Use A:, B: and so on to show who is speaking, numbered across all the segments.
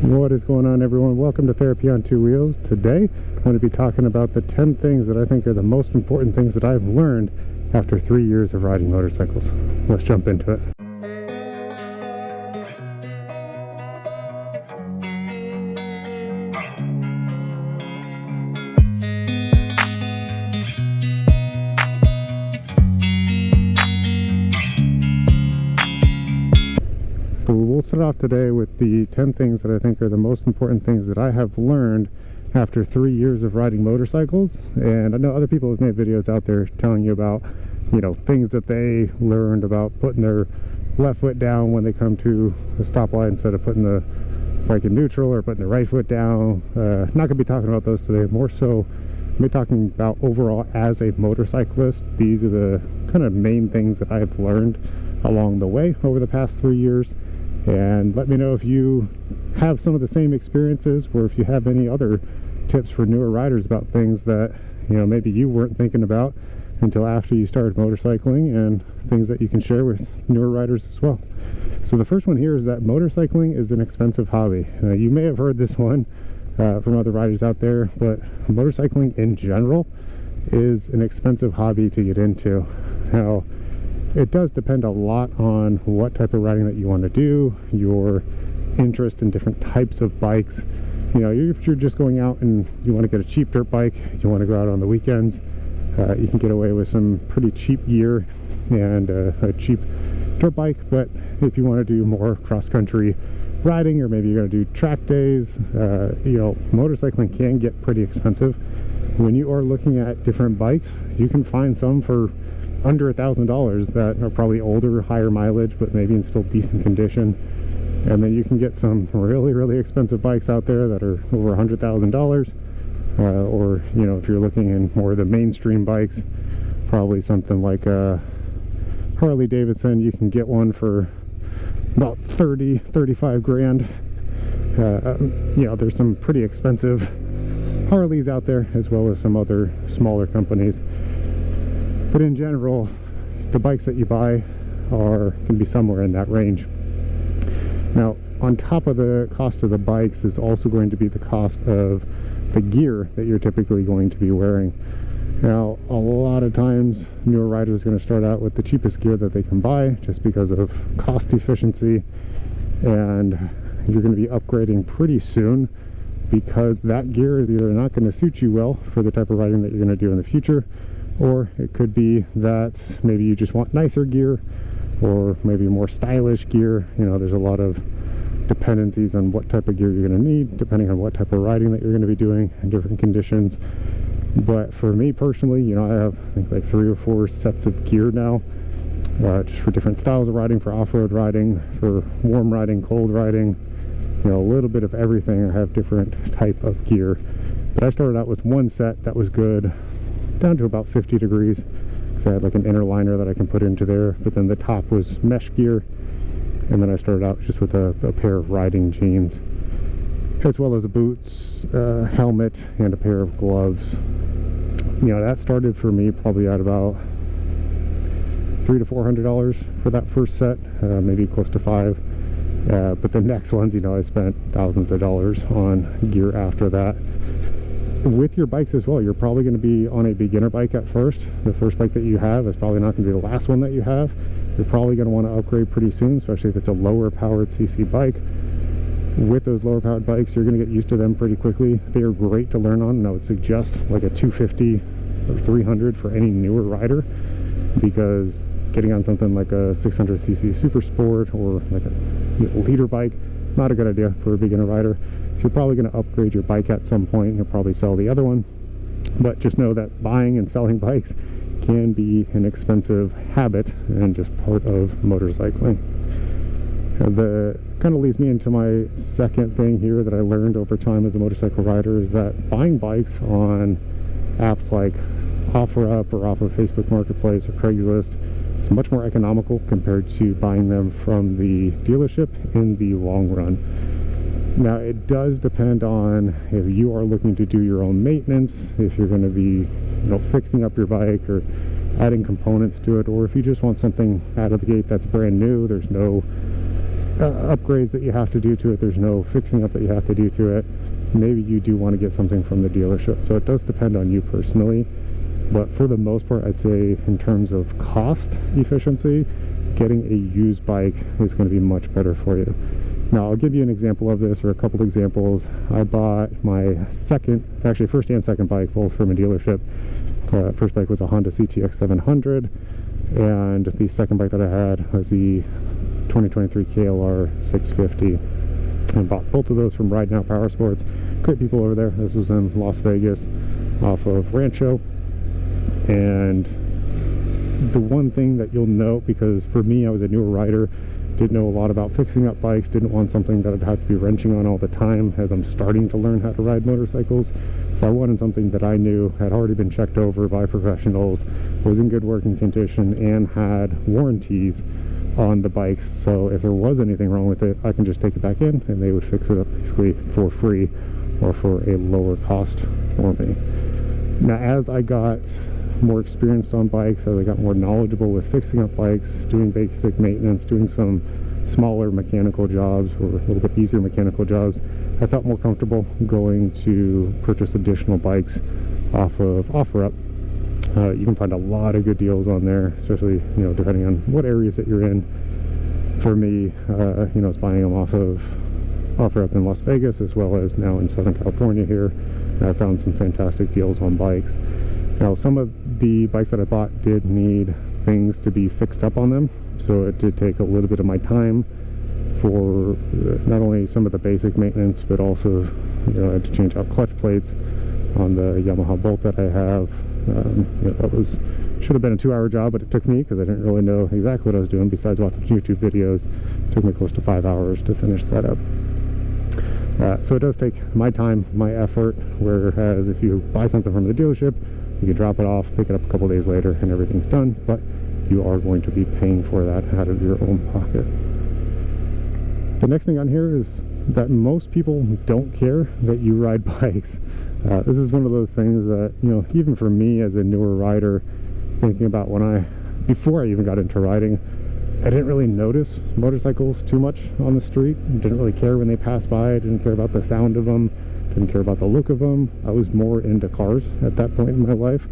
A: What is going on, everyone? Welcome to Therapy on Two Wheels. Today I'm going to be talking about the 10 things that I think are the most important things that I've learned after 3 years of riding motorcycles. Let's jump into it. So we'll start off today with the 10 things that I think are the most important things that I have learned after 3 years of riding motorcycles. And I know other people have made videos out there telling you about, things that they learned about putting their left foot down when they come to a stoplight instead of putting the bike in neutral, or putting the right foot down. Not going to be talking about those today. More so, I'm be talking about overall as a motorcyclist. These are the kind of main things that I've learned along the way over the past 3 years. And let me know if you have some of the same experiences, or if you have any other tips for newer riders about things that maybe you weren't thinking about until after you started motorcycling, and things that you can share with newer riders as well. So the first one here is that motorcycling is an expensive hobby. You may have heard this one from other riders out there, but motorcycling in general is an expensive hobby to get into. Now, it does depend a lot on what type of riding that you want to do, your interest in different types of bikes. If you're just going out and you want to get a cheap dirt bike, you want to go out on the weekends, you can get away with some pretty cheap gear and a cheap dirt bike. But if you want to do more cross-country riding, or maybe you're going to do track days, motorcycling can get pretty expensive. When you are looking at different bikes, you can find some for under $1,000 that are probably older, higher mileage, but maybe in still decent condition. And then you can get some really expensive bikes out there that are over $100,000. Or if you're looking in more of the mainstream bikes, probably something like a Harley Davidson, you can get one for about 35 grand. There's some pretty expensive Harleys out there, as well as some other smaller companies. But in general, the bikes that you buy can be somewhere in that range. Now, on top of the cost of the bikes is also going to be the cost of the gear that you're typically going to be wearing. Now, a lot of times newer riders are going to start out with the cheapest gear that they can buy, just because of cost efficiency, and you're going to be upgrading pretty soon, because that gear is either not going to suit you well for the type of riding that you're going to do in the future, or it could be that maybe you just want nicer gear, or maybe more stylish gear. There's a lot of dependencies on what type of gear you're going to need, depending on what type of riding that you're going to be doing in different conditions. But for me personally, I have, I think, like 3 or 4 sets of gear now, just for different styles of riding, for off-road riding, for warm riding, cold riding, a little bit of everything. I have different type of gear. But I started out with one set that was good down to about 50 degrees, because I had like an inner liner that I can put into there, but then the top was mesh gear. And then I started out just with a pair of riding jeans, as well as a boots, helmet, and a pair of gloves. That started for me probably at about $300 to $400 for that first set, maybe close to $500. But the next ones, I spent thousands of dollars on gear after that. With your bikes as well, you're probably going to be on a beginner bike at first. The first bike that you have is probably not going to be the last one that you have. You're probably going to want to upgrade pretty soon, especially if it's a lower powered CC bike. With those lower powered bikes, you're going to get used to them pretty quickly. They are great to learn on, and I would suggest like a 250 or 300 for any newer rider, because getting on something like a 600cc Super Sport or like a leader bike, it's not a good idea for a beginner rider. So you're probably going to upgrade your bike at some point, and you'll probably sell the other one. But just know that buying and selling bikes can be an expensive habit and just part of motorcycling. The kind of leads me into my second thing here that I learned over time as a motorcycle rider, is that buying bikes on apps like OfferUp or off of Facebook Marketplace or Craigslist is much more economical compared to buying them from the dealership in the long run. Now, it does depend on if you are looking to do your own maintenance, if you're going to be, fixing up your bike or adding components to it, or if you just want something out of the gate that's brand new. There's no upgrades that you have to do to it. There's no fixing up that you have to do to it. Maybe you do want to get something from the dealership. So it does depend on you personally. But for the most part, I'd say in terms of cost efficiency, getting a used bike is going to be much better for you. Now, I'll give you an example of this, or a couple examples. I bought my first and second bike, both from a dealership. First bike was a Honda CTX 700, and the second bike that I had was the 2023 KLR 650. I bought both of those from Ride Now Power Sports. Great people over there. This was in Las Vegas off of Rancho. And the one thing that you'll note, because for me, I was a newer rider, didn't know a lot about fixing up bikes, didn't want something that I'd have to be wrenching on all the time as I'm starting to learn how to ride motorcycles. So I wanted something that I knew had already been checked over by professionals, was in good working condition, and had warranties on the bikes. So if there was anything wrong with it, I can just take it back in and they would fix it up basically for free or for a lower cost for me. Now, as I got more experienced on bikes, as I got more knowledgeable with fixing up bikes, doing basic maintenance, doing some smaller mechanical jobs or a little bit easier mechanical jobs, I felt more comfortable going to purchase additional bikes off of OfferUp. You can find a lot of good deals on there, especially, depending on what areas that you're in. For me, I was buying them off of OfferUp in Las Vegas, as well as now in Southern California here, and I found some fantastic deals on bikes. Now, some of the bikes that I bought did need things to be fixed up on them, so it did take a little bit of my time for not only some of the basic maintenance, but also, I had to change out clutch plates on the Yamaha Bolt that I have. That should have been a 2-hour job, but it took me, because I didn't really know exactly what I was doing besides watching YouTube videos. It took me close to 5 hours to finish that up. So it does take my time, my effort, whereas if you buy something from the dealership, you can drop it off, pick it up a couple days later, and everything's done, but you are going to be paying for that out of your own pocket. The next thing on here is that most people don't care that you ride bikes. This is one of those things that, even for me as a newer rider, thinking about before I even got into riding, I didn't really notice motorcycles too much on the street. Didn't really care when they passed by. I didn't care about the sound of them. Didn't care about the look of them. I was more into cars at that point in my life.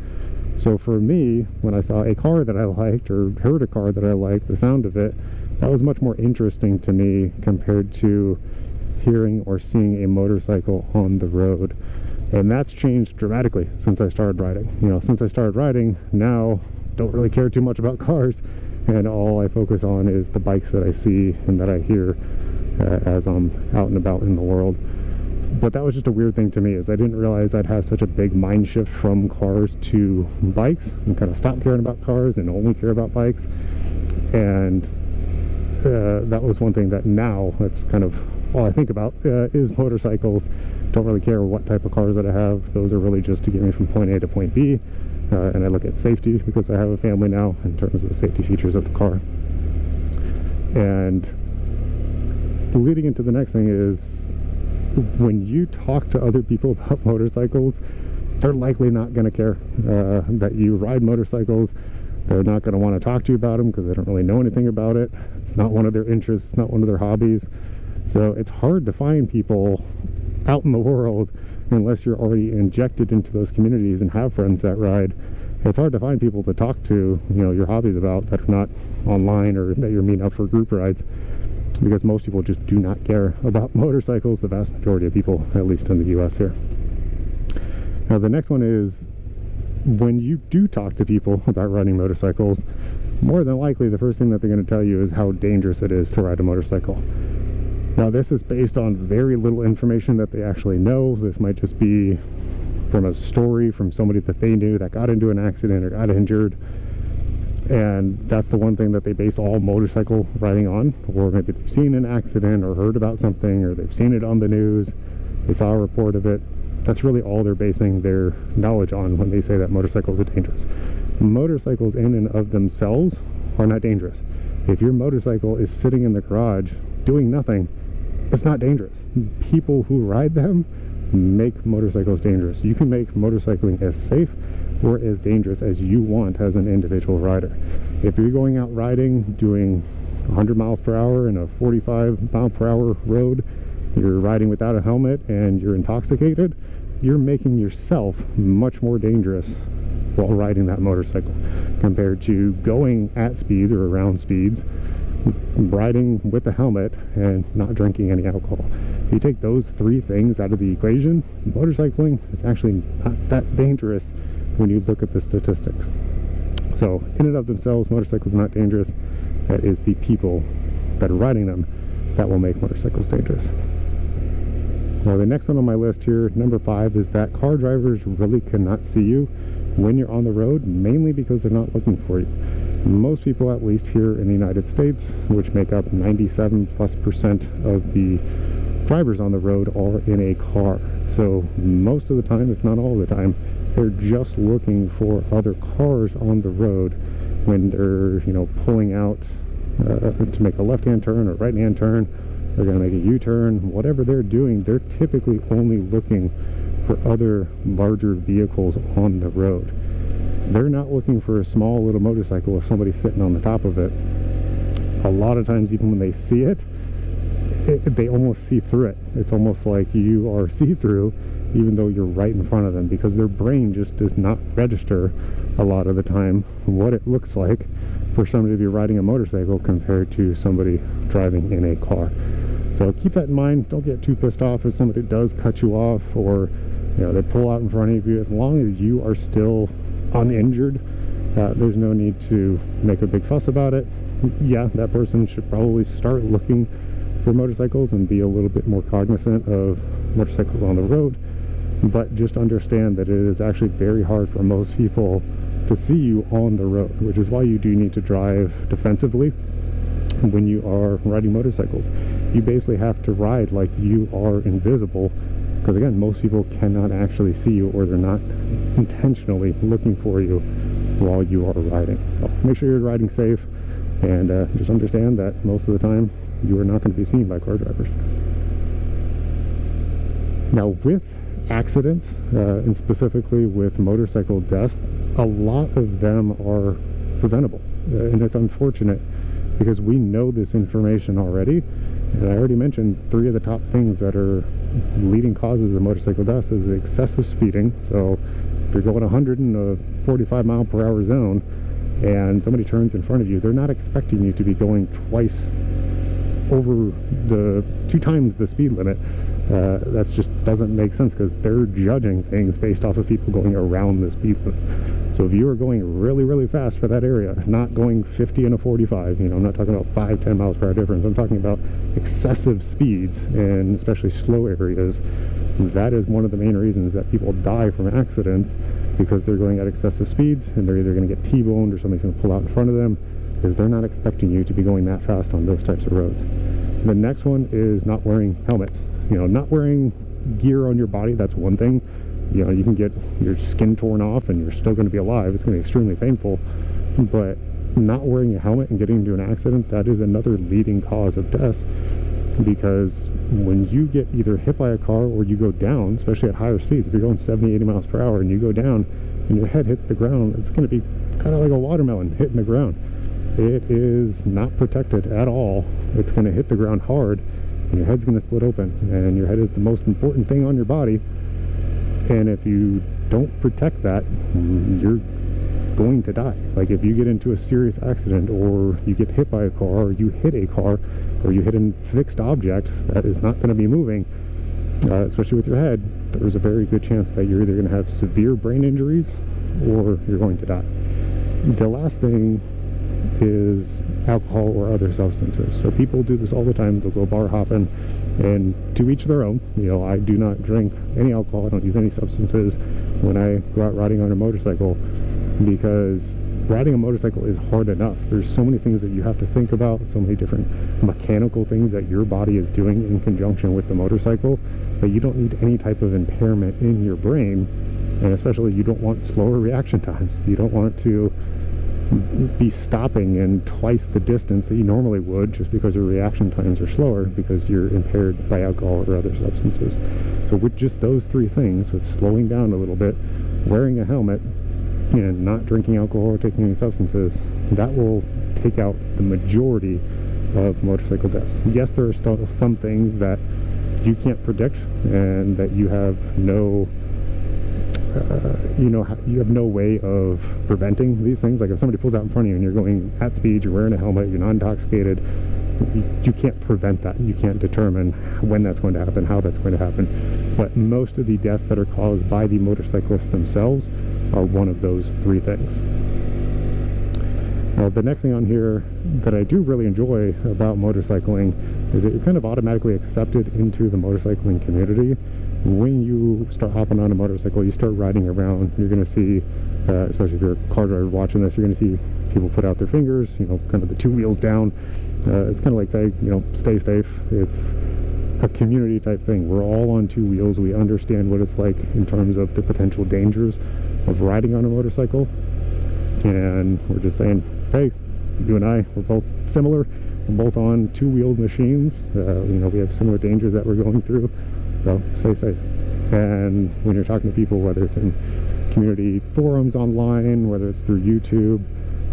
A: So for me, when I saw a car that I liked or heard a car that I liked, the sound of it, that was much more interesting to me compared to hearing or seeing a motorcycle on the road. And that's changed dramatically since I started riding. Since I started riding, now don't really care too much about cars, and all I focus on is the bikes that I see and that I hear as I'm out and about in the world. But that was just a weird thing to me, is I didn't realize I'd have such a big mind shift from cars to bikes and kind of stop caring about cars and only care about bikes. And that was one thing that now that's kind of all I think about is motorcycles. Don't really care what type of cars that I have. Those are really just to get me from point A to point B. And I look at safety, because I have a family now, in terms of the safety features of the car. And leading into the next thing is, when you talk to other people about motorcycles, they're likely not going to care that you ride motorcycles. They're not going to want to talk to you about them because they don't really know anything about it. It's not one of their interests, it's not one of their hobbies. So it's hard to find people out in the world, unless you're already injected into those communities and have friends that ride. It's hard to find people to talk to, your hobbies about, that are not online or that you're meeting up for group rides, because most people just do not care about motorcycles, the vast majority of people, at least in the US here. Now, the next one is, when you do talk to people about riding motorcycles, more than likely the first thing that they're going to tell you is how dangerous it is to ride a motorcycle. Now, this is based on very little information that they actually know. This might just be from a story from somebody that they knew that got into an accident or got injured. And that's the one thing that they base all motorcycle riding on. Or maybe they've seen an accident or heard about something, or they've seen it on the news, they saw a report of it. That's really all they're basing their knowledge on when they say that motorcycles are dangerous. Motorcycles in and of themselves are not dangerous. If your motorcycle is sitting in the garage doing nothing, it's not dangerous. People who ride them make motorcycles dangerous. You can make motorcycling as safe or as dangerous as you want as an individual rider. If you're going out riding, doing 100 miles per hour in a 45 mile per hour road, you're riding without a helmet and you're intoxicated, you're making yourself much more dangerous while riding that motorcycle compared to going at speeds or around speeds, riding with a helmet and not drinking any alcohol. If you take those three things out of the equation, motorcycling is actually not that dangerous when you look at the statistics. So in and of themselves, motorcycles are not dangerous. That is the people that are riding them that will make motorcycles dangerous. Now the next one on my list here, number 5, is that car drivers really cannot see you when you're on the road, mainly because they're not looking for you. Most people, at least here in the United States, which make up 97+% of the drivers on the road, are in a car. So most of the time, if not all the time, they're just looking for other cars on the road when they're, pulling out to make a left-hand turn or right-hand turn. They're going to make a U-turn. Whatever they're doing, they're typically only looking for other larger vehicles on the road. They're not looking for a small little motorcycle with somebody sitting on the top of it. A lot of times, even when they see it, they almost see through it. It's almost like you are see-through even though you're right in front of them, because their brain just does not register a lot of the time what it looks like for somebody to be riding a motorcycle compared to somebody driving in a car. So keep that in mind. Don't get too pissed off if somebody does cut you off or they pull out in front of you. As long as you are still uninjured, there's no need to make a big fuss about it. Yeah, that person should probably start looking for motorcycles and be a little bit more cognizant of motorcycles on the road, but just understand that it is actually very hard for most people to see you on the road, which is why you do need to drive defensively when you are riding motorcycles. You basically have to ride like you are invisible, because again, most people cannot actually see you, or they're not intentionally looking for you while you are riding. So make sure you're riding safe, and just understand that most of the time you are not going to be seen by car drivers. Now with accidents, and specifically with motorcycle deaths, a lot of them are preventable, and it's unfortunate because we know this information already. And I already mentioned 3 of the top things that are leading causes of motorcycle deaths is excessive speeding. So if you're going 100 in a 45 mile per hour zone and somebody turns in front of you, they're not expecting you to be going twice over the 2 times the speed limit. That's just doesn't make sense, because they're judging things based off of people going around the speed limit. So if you are going really, really fast for that area, not going 50 in a 45, I'm not talking about 5-10 miles per hour difference. I'm talking about excessive speeds, and especially slow areas. That is one of the main reasons that people die from accidents, because they're going at excessive speeds, and they're either going to get T-boned or somebody's going to pull out in front of them, because they're not expecting you to be going that fast on those types of roads. The next one is not wearing helmets. Not wearing gear on your body, that's one thing. You can get your skin torn off and you're still going to be alive. It's going to be extremely painful. But not wearing a helmet and getting into an accident, that is another leading cause of death, because when you get either hit by a car or you go down, especially at higher speeds, if you're going 70, 80 miles per hour and you go down and your head hits the ground, it's going to be kind of like a watermelon hitting the ground. It is not protected at all. It's going to hit the ground hard and your head's going to split open, and your head is the most important thing on your body. And if you don't protect that, you're going to die. Like if you get into a serious accident, or you get hit by a car, or you hit a car, or you hit a fixed object that is not going to be moving, especially with your head, there's a very good chance that you're either going to have severe brain injuries or you're going to die. The last thing is alcohol or other substances. So people do this all the time. They'll go bar hopping, and to each their own. I do not drink any alcohol. I don't use any substances when I go out riding on a motorcycle, because riding a motorcycle is hard enough. There's so many things that you have to think about, so many different mechanical things that your body is doing in conjunction with the motorcycle, that you don't need any type of impairment in your brain. And especially, you don't want slower reaction times. You don't want to be stopping in twice the distance that you normally would, just because your reaction times are slower because you're impaired by alcohol or other substances. So with just those 3 things, with slowing down a little bit, wearing a helmet, and not drinking alcohol or taking any substances, that will take out the majority of motorcycle deaths. Yes, there are still some things that you can't predict and that you have no you have no way of preventing these things. Like if somebody pulls out in front of you and you're going at speed, you're wearing a helmet, you're not intoxicated, you can't prevent that. You can't determine when that's going to happen, how that's going to happen. But most of the deaths that are caused by the motorcyclists themselves are one of those three things. The next thing on here that I do really enjoy about motorcycling is that you're kind of automatically accepted into the motorcycling community. When you start hopping on a motorcycle, you start riding around, you're going to see, especially if you're a car driver watching this, you're going to see people put out their fingers, kind of the two wheels down. It's kind of like saying, stay safe. It's a community type thing. We're all on two wheels. We understand what it's like in terms of the potential dangers of riding on a motorcycle. And we're just saying, hey, you and I, we're both similar. We're both on two-wheeled machines. We have similar dangers that we're going through. So stay safe. And when you're talking to people, whether it's in community forums online, whether it's through YouTube,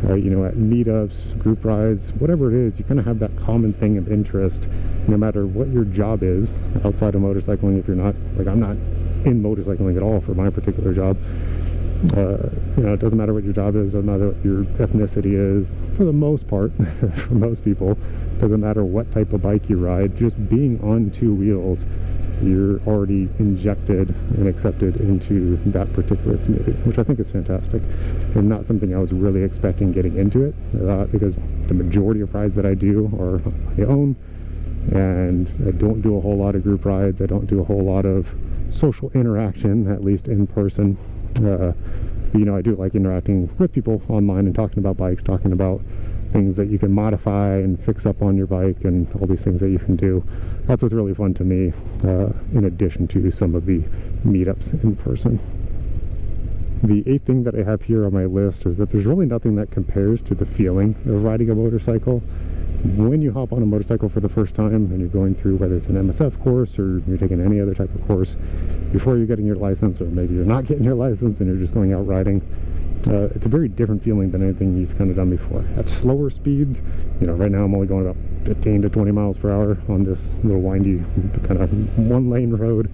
A: at meetups, group rides, whatever it is, you kind of have that common thing of interest, no matter what your job is outside of motorcycling. If you're not, like I'm not in motorcycling at all for my particular job. It doesn't matter what your job is, doesn't matter what your ethnicity is, for the most part, for most people, doesn't matter what type of bike you ride, just being on two wheels, you're already injected and accepted into that particular community, which I think is fantastic, and not something I was really expecting getting into it, because the majority of rides that I do are on my own, and I don't do a whole lot of group rides. I don't do a whole lot of social interaction, at least in person. I do like interacting with people online and talking about bikes, talking about things that you can modify and fix up on your bike and all these things that you can do. That's what's really fun to me, in addition to some of the meetups in person. The 8th thing that I have here on my list is that there's really nothing that compares to the feeling of riding a motorcycle. When you hop on a motorcycle for the first time and you're going through, whether it's an MSF course or you're taking any other type of course, before you're getting your license, or maybe you're not getting your license and you're just going out riding, it's a very different feeling than anything you've kind of done before. At slower speeds, right now I'm only going about 15 to 20 miles per hour on this little windy kind of one-lane road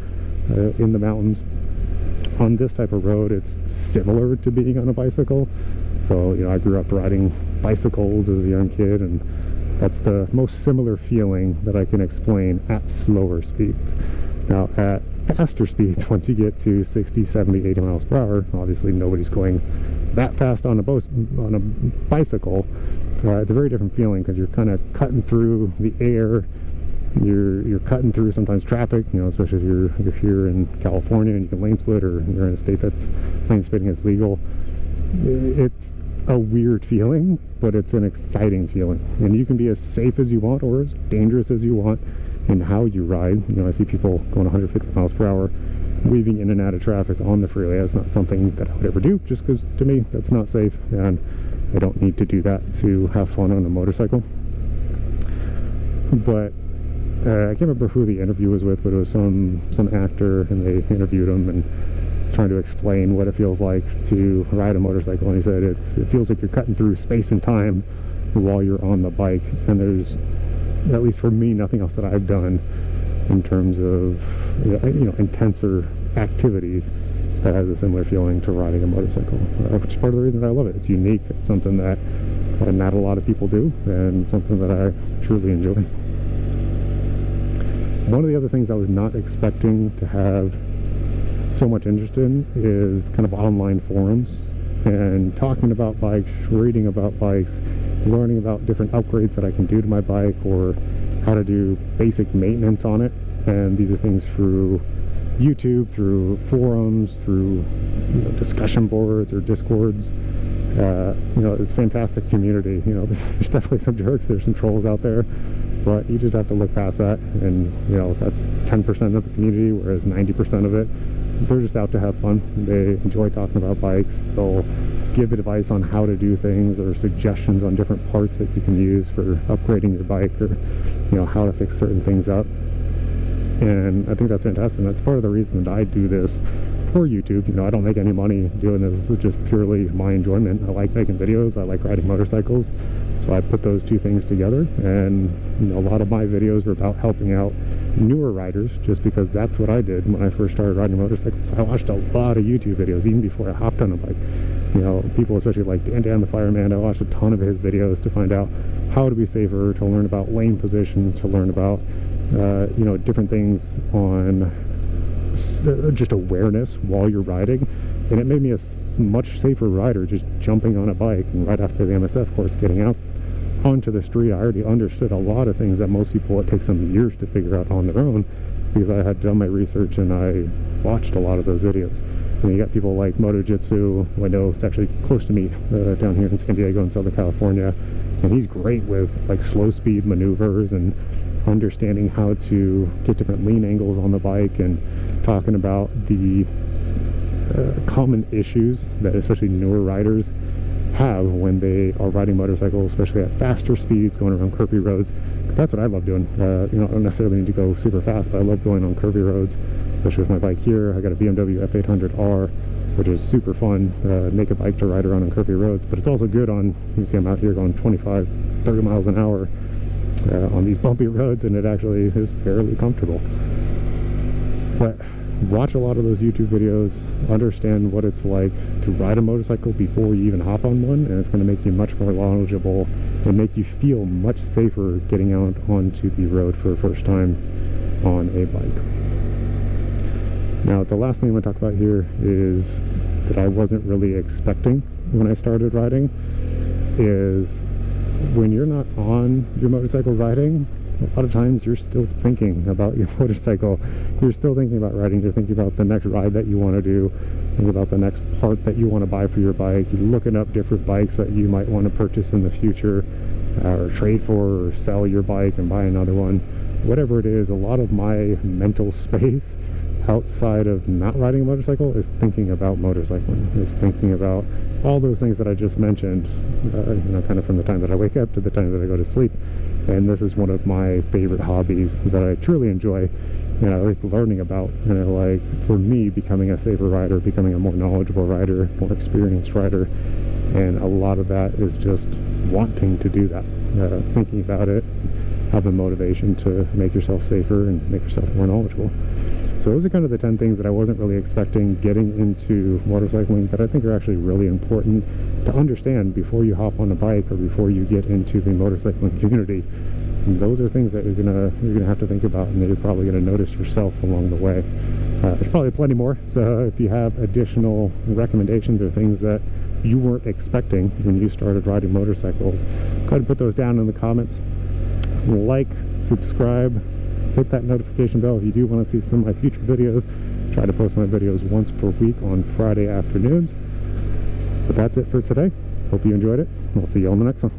A: in the mountains. On this type of road, it's similar to being on a bicycle. So, I grew up riding bicycles as a young kid, and that's the most similar feeling that I can explain at slower speeds. Now, at faster speeds, once you get to 60, 70, 80 miles per hour, obviously nobody's going that fast on a bicycle. It's a very different feeling because you're kind of cutting through the air. You're cutting through sometimes traffic, especially if you're here in California and you can lane split, or you're in a state that's lane splitting is legal. It's a weird feeling, but it's an exciting feeling, and you can be as safe as you want or as dangerous as you want in how you ride. I see people going 150 miles per hour weaving in and out of traffic on the freeway. That's not something that I would ever do, just because to me that's not safe, and I don't need to do that to have fun on a motorcycle. But I can't remember who the interview was with, but it was some actor, and they interviewed him and trying to explain what it feels like to ride a motorcycle, and he said it feels like you're cutting through space and time while you're on the bike, and there's, at least for me, nothing else that I've done in terms of intenser activities that has a similar feeling to riding a motorcycle, which is part of the reason that I love it. It's unique. It's something that not a lot of people do, and something that I truly enjoy. One of the other things I was not expecting to have so much interest in is kind of online forums and talking about bikes, reading about bikes, learning about different upgrades that I can do to my bike, or how to do basic maintenance on it. And these are things through YouTube, through forums, through discussion boards or discords. It's a fantastic community. There's definitely some jerks, there's some trolls out there, but you just have to look past that. And that's 10% of the community, whereas 90% of it, they're just out to have fun. They enjoy talking about bikes. They'll give advice on how to do things, or suggestions on different parts that you can use for upgrading your bike, or how to fix certain things up. And I think that's fantastic. And that's part of the reason that I do this for YouTube. You know, I don't make any money doing this. This is just purely my enjoyment. I like making videos. I like riding motorcycles. So I put those two things together. And, you know, a lot of my videos are about helping out newer riders, just because that's what I did when I first started riding motorcycles. I watched a lot of YouTube videos even before I hopped on a bike. You know, people especially like Dan the Fireman, I watched a ton of his videos to find out how to be safer, to learn about lane positions, to learn about you know, different things on just awareness while you're riding. And it made me a much safer rider just jumping on a bike. And right after the MSF course, getting out onto the street, I already understood a lot of things that most people, it takes them years to figure out on their own, because I had done my research and I watched a lot of those videos. And you got people like MotoJitsu, who I know it's actually close to me, down here in San Diego in Southern California, and he's great with like slow speed maneuvers and understanding how to get different lean angles on the bike, and talking about the common issues that especially newer riders have when they are riding motorcycles, especially at faster speeds, going around curvy roads. Because that's what I love doing. You know, I don't necessarily need to go super fast, but I love going on curvy roads, especially with my bike here. I got a BMW F800R, which is super fun, naked bike to ride around on curvy roads. But it's also good on, you can see I'm out here going 25, 30 miles an hour on these bumpy roads, and it actually is fairly comfortable. But watch a lot of those YouTube videos, understand what it's like to ride a motorcycle before you even hop on one, and it's going to make you much more knowledgeable and make you feel much safer getting out onto the road for the first time on a bike. Now, the last thing I'm going to talk about here is that I wasn't really expecting when I started riding, is when you're not on your motorcycle riding, a lot of times you're still thinking about your motorcycle. You're still thinking about riding. You're thinking about the next ride that you want to do. Think about the next part that you want to buy for your bike. You're looking up different bikes that you might want to purchase in the future, or trade for, or sell your bike and buy another one. Whatever it is, a lot of my mental space outside of not riding a motorcycle is thinking about motorcycling. Is thinking about all those things that I just mentioned, you know, kind of from the time that I wake up to the time that I go to sleep. And this is one of my favorite hobbies that I truly enjoy, and I like learning about. And I like, for me, becoming a safer rider, becoming a more knowledgeable rider, more experienced rider. And a lot of that is just wanting to do that, thinking about it, having motivation to make yourself safer and make yourself more knowledgeable. So those are kind of the 10 things that I wasn't really expecting getting into motorcycling, that I think are actually really important to understand before you hop on a bike or before you get into the motorcycling community. And those are things that you're gonna have to think about, and that you're probably gonna notice yourself along the way. There's probably plenty more, so if you have additional recommendations or things that you weren't expecting when you started riding motorcycles, go ahead and put those down in the comments. Like, subscribe, hit that notification bell if you do want to see some of my future videos. Try to post my videos once per week on Friday afternoons. But that's it for today. Hope you enjoyed it. I'll see you on the next one.